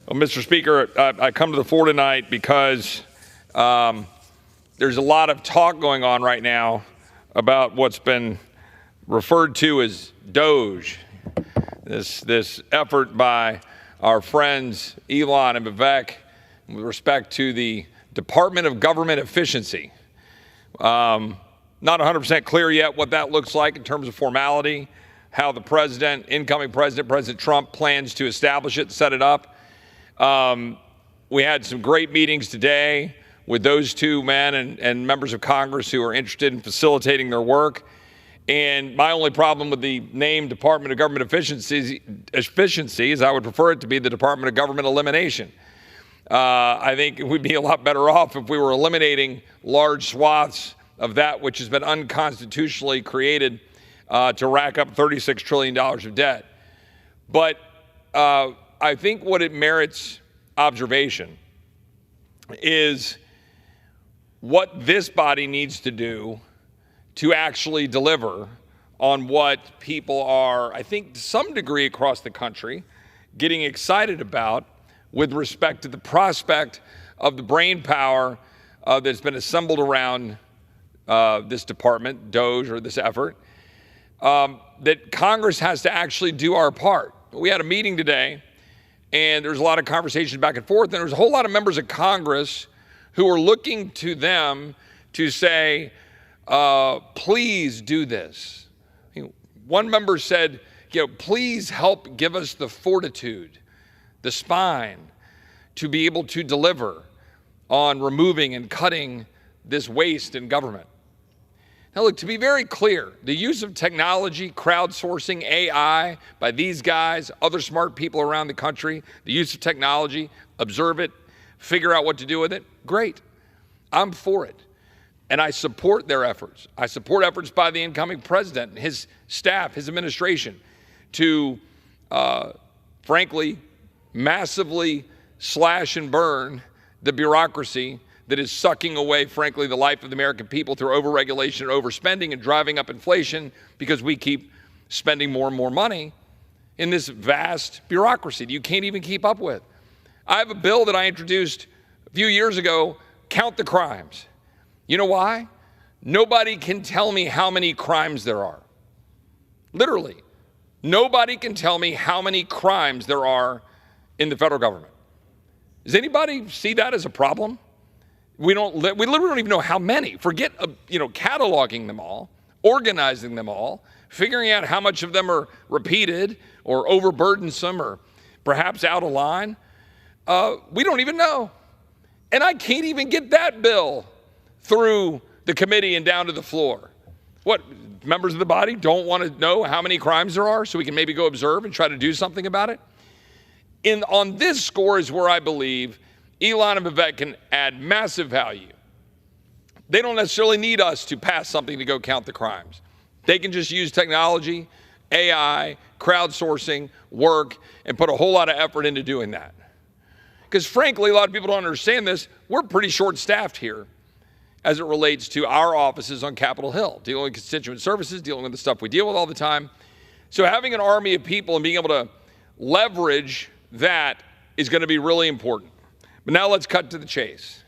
Well, Mr. Speaker, I come to the floor tonight because there's a lot of talk going on right now about what's been referred to as Doge, this effort by our friends Elon and Vivek with respect to the Department of Government Efficiency. Not 100% clear yet what that looks like in terms of formality, how the president, incoming president, President Trump, plans to establish it, set it up. We had some great meetings today with those two men and members of Congress who are interested in facilitating their work. And my only problem with the name Department of Government Efficiency is I would prefer it to be the Department of Government Elimination. I think we'd be a lot better off if we were eliminating large swaths of that which has been unconstitutionally created to rack up $36 trillion of debt. But I think what it merits observation is what this body needs to do to actually deliver on what people are, I think, to some degree across the country, getting excited about with respect to the prospect of the brain power that's been assembled around this department, Doge, or this effort, that Congress has to actually do our part. We had a meeting today, and there's a lot of conversation back and forth, and there's a whole lot of members of Congress who are looking to them to say, please do this. One member said, please help give us the fortitude, the spine, to be able to deliver on removing and cutting this waste in government. Now, look, to be very clear, the use of technology, crowdsourcing, AI by these guys, other smart people around the country, the use of technology, observe it, figure out what to do with it, great. I'm for it. And I support their efforts. I support efforts by the incoming president and his staff, his administration, to, frankly, massively slash and burn the bureaucracy that is sucking away, frankly, the life of the American people through overregulation and overspending and driving up inflation because we keep spending more and more money in this vast bureaucracy that you can't even keep up with. I have a bill that I introduced a few years ago, count the crimes. You know why? Nobody can tell me how many crimes there are. Literally, nobody can tell me how many crimes there are in the federal government. Does anybody see that as a problem? We literally don't even know how many. Forget, cataloging them all, organizing them all, figuring out how much of them are repeated or overburdensome or perhaps out of line. We don't even know. And I can't even get that bill through the committee and down to the floor. What, members of the body don't want to know how many crimes there are so we can maybe go observe and try to do something about it? On this score is where I believe Elon and Vivek can add massive value. They don't necessarily need us to pass something to go count the crimes. They can just use technology, AI, crowdsourcing, work, and put a whole lot of effort into doing that. Because frankly, a lot of people don't understand this. We're pretty short-staffed here as it relates to our offices on Capitol Hill, dealing with constituent services, dealing with the stuff we deal with all the time. So having an army of people and being able to leverage that is going to be really important. But now let's cut to the chase.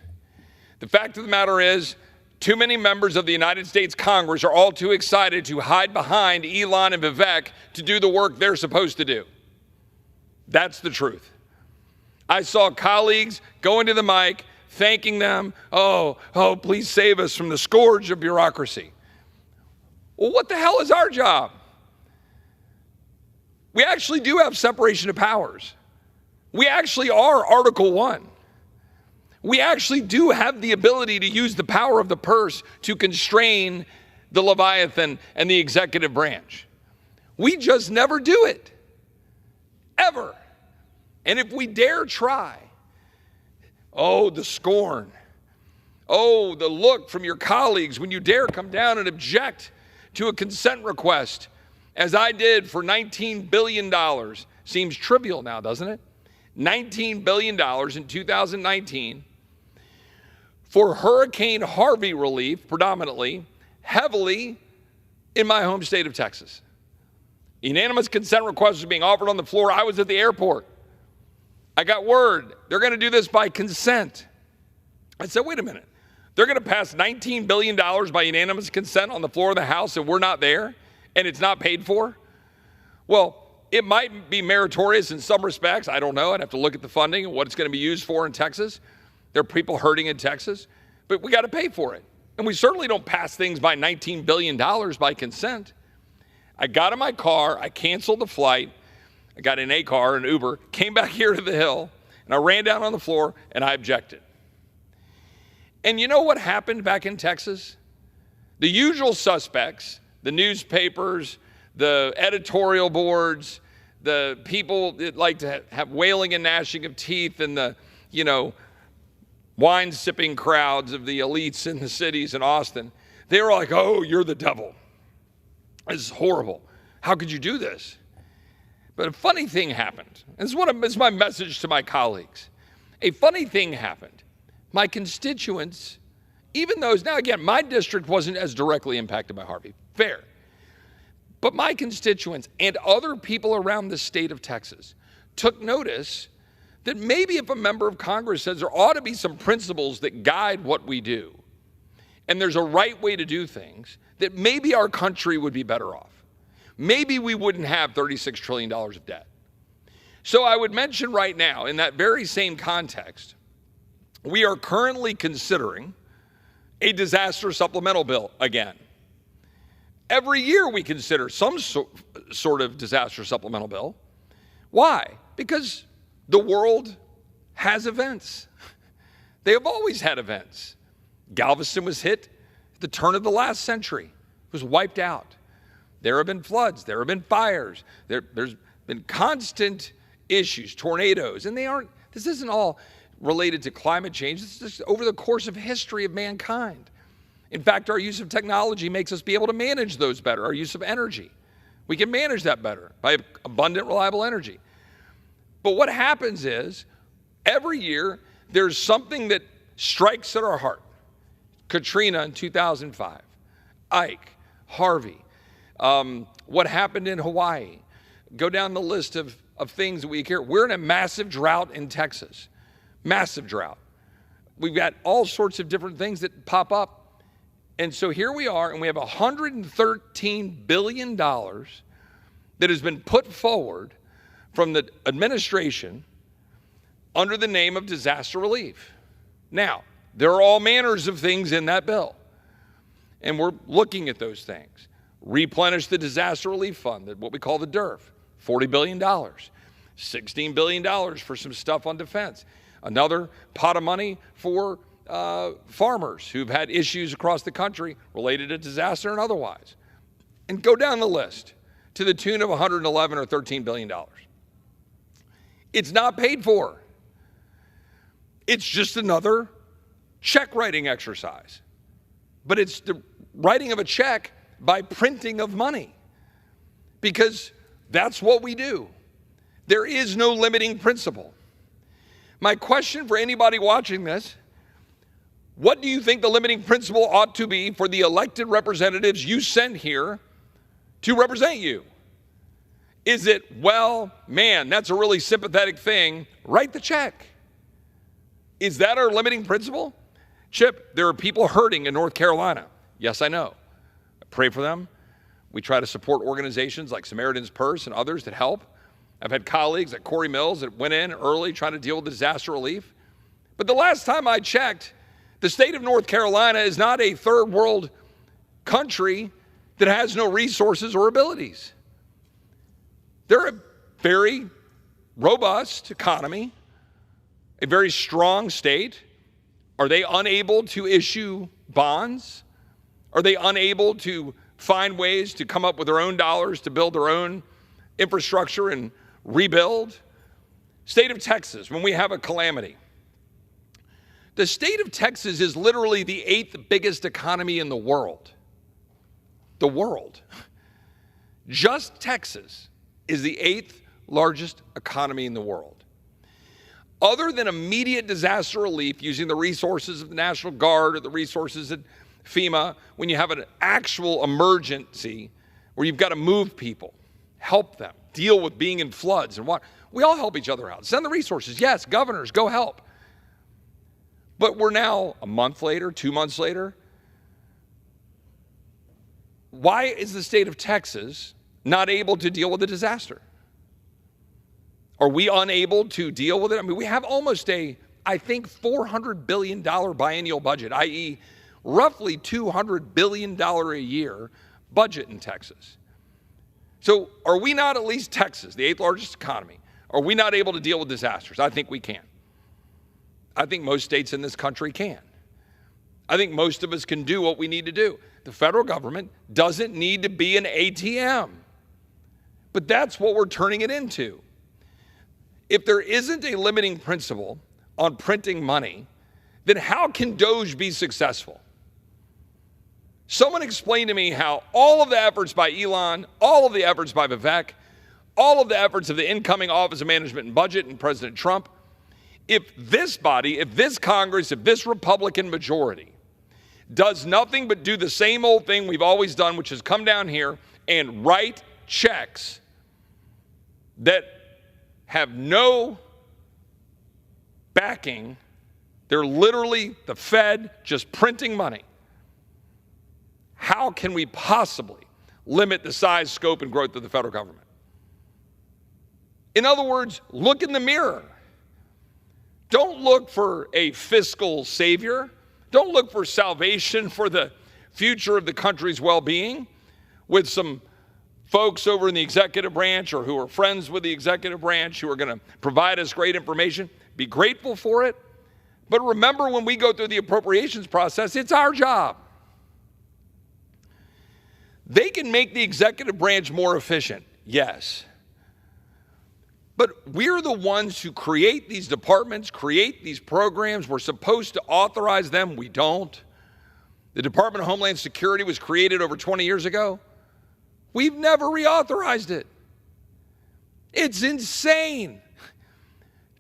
The fact of the matter is, too many members of the United States Congress are all too excited to hide behind Elon and Vivek to do the work they're supposed to do. That's the truth. I saw colleagues go into the mic thanking them, oh, please save us from the scourge of bureaucracy. Well, what the hell is our job? We actually do have separation of powers. We actually are Article 1. We actually do have the ability to use the power of the purse to constrain the Leviathan and the executive branch. We just never do it, ever. And if we dare try, oh, the scorn, oh, the look from your colleagues when you dare come down and object to a consent request, as I did for $19 billion, seems trivial now, doesn't it? $19 billion in 2019 for Hurricane Harvey relief, predominantly, heavily in my home state of Texas. Unanimous consent request was being offered on the floor. I was at the airport. I got word they're going to do this by consent. I said, wait a minute. They're going to pass $19 billion by unanimous consent on the floor of the House and we're not there and it's not paid for? Well, it might be meritorious in some respects. I don't know. I'd have to look at the funding and what it's going to be used for in Texas. There are people hurting in Texas, but we got to pay for it. And we certainly don't pass things by $19 billion by consent. I got in my car, I canceled the flight, I got in a car, an Uber, came back here to the Hill, and I ran down on the floor and I objected. And you know what happened back in Texas? The usual suspects, the newspapers, the editorial boards, the people that like to have wailing and gnashing of teeth, and the, wine-sipping crowds of the elites in the cities in Austin, they were like, oh, you're the devil. This is horrible. How could you do this? But a funny thing happened. This is my message to my colleagues. A funny thing happened. My constituents, even those, now again, my district wasn't as directly impacted by Harvey, fair. But my constituents and other people around the state of Texas took notice that maybe if a member of Congress says there ought to be some principles that guide what we do, and there's a right way to do things, that maybe our country would be better off. Maybe we wouldn't have $36 trillion of debt. So I would mention right now, in that very same context, we are currently considering a disaster supplemental bill again. Every year we consider some sort of disaster supplemental bill. Why? Because the world has events. They have always had events. Galveston was hit at the turn of the last century. It was wiped out. There have been floods. There have been fires. There's been constant issues, tornadoes, and this isn't all related to climate change. This is just over the course of history of mankind. In fact, our use of technology makes us be able to manage those better. Our use of energy. We can manage that better by abundant, reliable energy. But what happens is, every year, there's something that strikes at our heart. Katrina in 2005, Ike, Harvey, what happened in Hawaii. Go down the list of things that we hear. We're in a massive drought in Texas, massive drought. We've got all sorts of different things that pop up. And so here we are, and we have $113 billion that has been put forward from the administration under the name of disaster relief. Now, there are all manners of things in that bill, and we're looking at those things. Replenish the disaster relief fund, what we call the DERF, $40 billion, $16 billion for some stuff on defense, another pot of money for farmers who've had issues across the country related to disaster and otherwise. And go down the list to the tune of $111 or $13 billion. It's not paid for. It's just another check writing exercise. But it's the writing of a check by printing of money, because that's what we do. There is no limiting principle. My question for anybody watching this, what do you think the limiting principle ought to be for the elected representatives you send here to represent you? Is it, well, man, that's a really sympathetic thing, write the check? Is that our limiting principle? Chip, there are people hurting in North Carolina. Yes, I know. I pray for them. We try to support organizations like Samaritan's Purse and others that help. I've had colleagues at Corey Mills that went in early trying to deal with disaster relief. But the last time I checked, the state of North Carolina is not a third world country that has no resources or abilities. They're a very robust economy, a very strong state. Are they unable to issue bonds? Are they unable to find ways to come up with their own dollars to build their own infrastructure and rebuild? State of Texas, when we have a calamity. The state of Texas is literally the 8th biggest economy in the world. The world. Just Texas is the 8th largest economy in the world. Other than immediate disaster relief using the resources of the National Guard or the resources at FEMA, when you have an actual emergency where you've got to move people, help them, deal with being in floods and We all help each other out. Send the resources. Yes, governors, go help. But we're now a month later, 2 months later. Why is the state of Texas not able to deal with the disaster? Are we unable to deal with it? I mean, we have almost I think, $400 billion biennial budget, i.e., roughly $200 billion a year budget in Texas. So are we not, at least Texas, the 8th largest economy, are we not able to deal with disasters? I think we can. I think most states in this country can. I think most of us can do what we need to do. The federal government doesn't need to be an ATM, but that's what we're turning it into. If there isn't a limiting principle on printing money, then how can Doge be successful? Someone explain to me how all of the efforts by Elon, all of the efforts by Vivek, all of the efforts of the incoming Office of Management and Budget and President Trump, if this body, if this Congress, if this Republican majority does nothing but do the same old thing we've always done, which is come down here and write checks that have no backing, they're literally the Fed just printing money. How can we possibly limit the size, scope, and growth of the federal government? In other words, look in the mirror. Don't look for a fiscal savior. Don't look for salvation for the future of the country's well-being with some folks over in the executive branch or who are friends with the executive branch who are going to provide us great information. Be grateful for it. But remember, when we go through the appropriations process, it's our job. They can make the executive branch more efficient, yes. But we're the ones who create these departments, create these programs. We're supposed to authorize them. We don't. The Department of Homeland Security was created over 20 years ago. We've never reauthorized it. It's insane.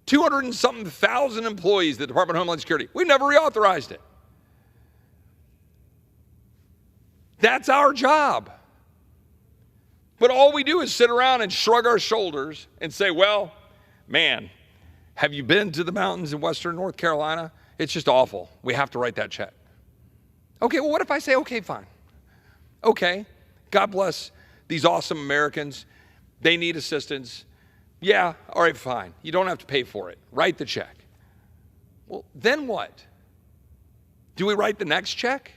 200 and something thousand employees, the Department of Homeland Security. We've never reauthorized it. That's our job. But all we do is sit around and shrug our shoulders and say, well, man, have you been to the mountains in western North Carolina? It's just awful. We have to write that check. Okay, well, what if I say, okay, fine. Okay, God bless these awesome Americans. They need assistance. Yeah, all right, fine. You don't have to pay for it. Write the check. Well, then what? Do we write the next check?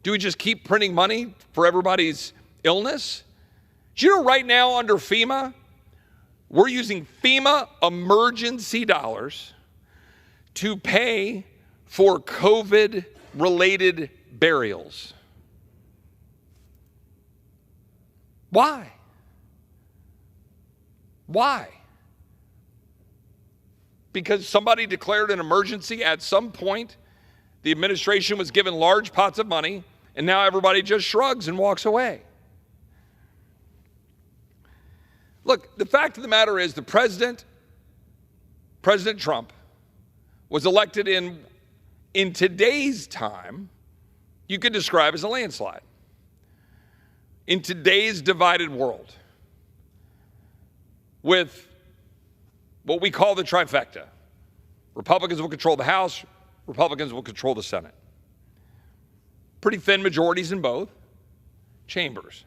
Do we just keep printing money for everybody's illness? Do you know right now under FEMA, we're using FEMA emergency dollars to pay for COVID-related burials. Why? Why? Because somebody declared an emergency at some point. The administration was given large pots of money, and now everybody just shrugs and walks away. Look, the fact of the matter is President Trump, was elected in today's time, you could describe as a landslide. In today's divided world, with what we call the trifecta. Republicans will control the House, Republicans will control the Senate. Pretty thin majorities in both chambers.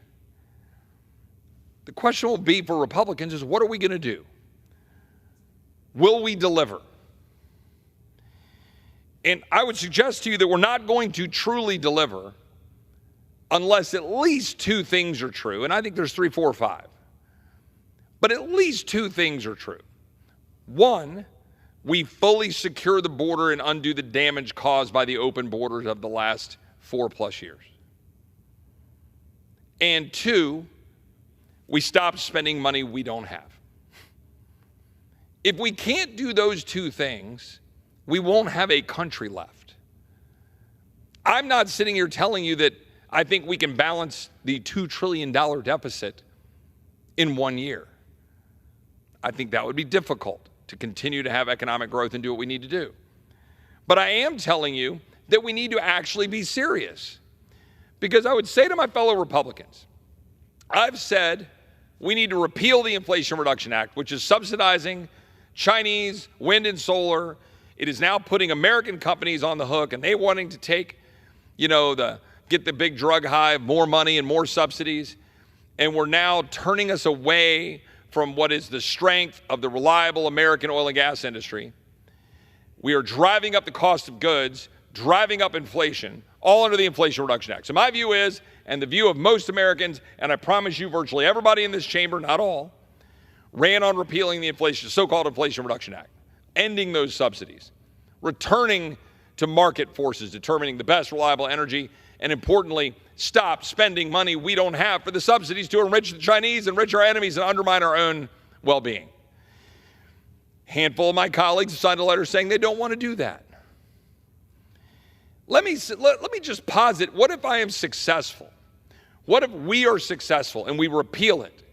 The question will be for Republicans is, what are we going to do? Will we deliver? And I would suggest to you that we're not going to truly deliver unless at least two things are true. And I think there's 3, 4, 5. But at least two things are true. One, we fully secure the border and undo the damage caused by the open borders of the last 4+ years. And two, we stop spending money we don't have. If we can't do those two things, we won't have a country left. I'm not sitting here telling you that I think we can balance the $2 trillion deficit in 1 year. I think that would be difficult to continue to have economic growth and do what we need to do. But I am telling you that we need to actually be serious. Because I would say to my fellow Republicans, I've said we need to repeal the Inflation Reduction Act, which is subsidizing Chinese wind and solar. It is now putting American companies on the hook, and they wanting to take, get the big drug high of more money and more subsidies. And we're now turning us away from what is the strength of the reliable American oil and gas industry. We are driving up the cost of goods, driving up inflation, all under the Inflation Reduction Act. So my view is, and the view of most Americans, and I promise you virtually everybody in this chamber, not all, ran on repealing the so-called Inflation Reduction Act, ending those subsidies, returning to market forces, determining the best reliable energy, and importantly, stop spending money we don't have for the subsidies to enrich the Chinese, enrich our enemies, and undermine our own well-being. Handful of my colleagues have signed a letter saying they don't want to do that. Let me just posit, what if I am successful? What if we are successful and we repeal it?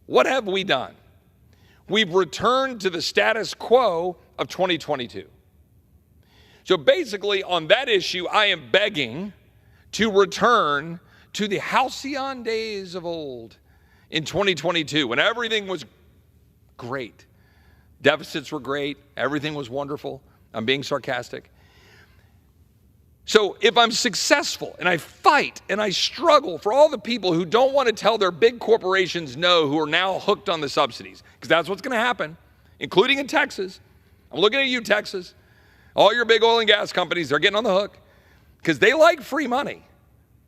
What have we done? We've returned to the status quo of 2022. So basically, on that issue, I am begging to return to the halcyon days of old in 2022, when everything was great. Deficits were great. Everything was wonderful. I'm being sarcastic. So if I'm successful and I fight and I struggle for all the people who don't want to tell their big corporations no, who are now hooked on the subsidies, because that's what's going to happen, including in Texas. I'm looking at you, Texas. All your big oil and gas companies, they're getting on the hook because they like free money.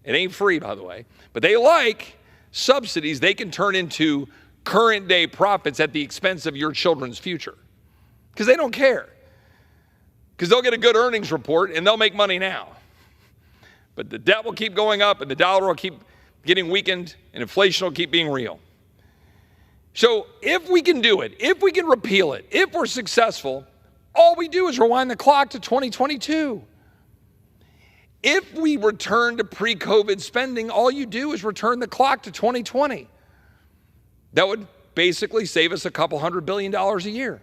It ain't free, by the way, but they like subsidies they can turn into current day profits at the expense of your children's future, because they don't care. Because they'll get a good earnings report and they'll make money now. But the debt will keep going up and the dollar will keep getting weakened and inflation will keep being real. So if we can do it, if we can repeal it, if we're successful, all we do is rewind the clock to 2022. If we return to pre-COVID spending, all you do is return the clock to 2020. That would basically save us a couple $100 billion a year.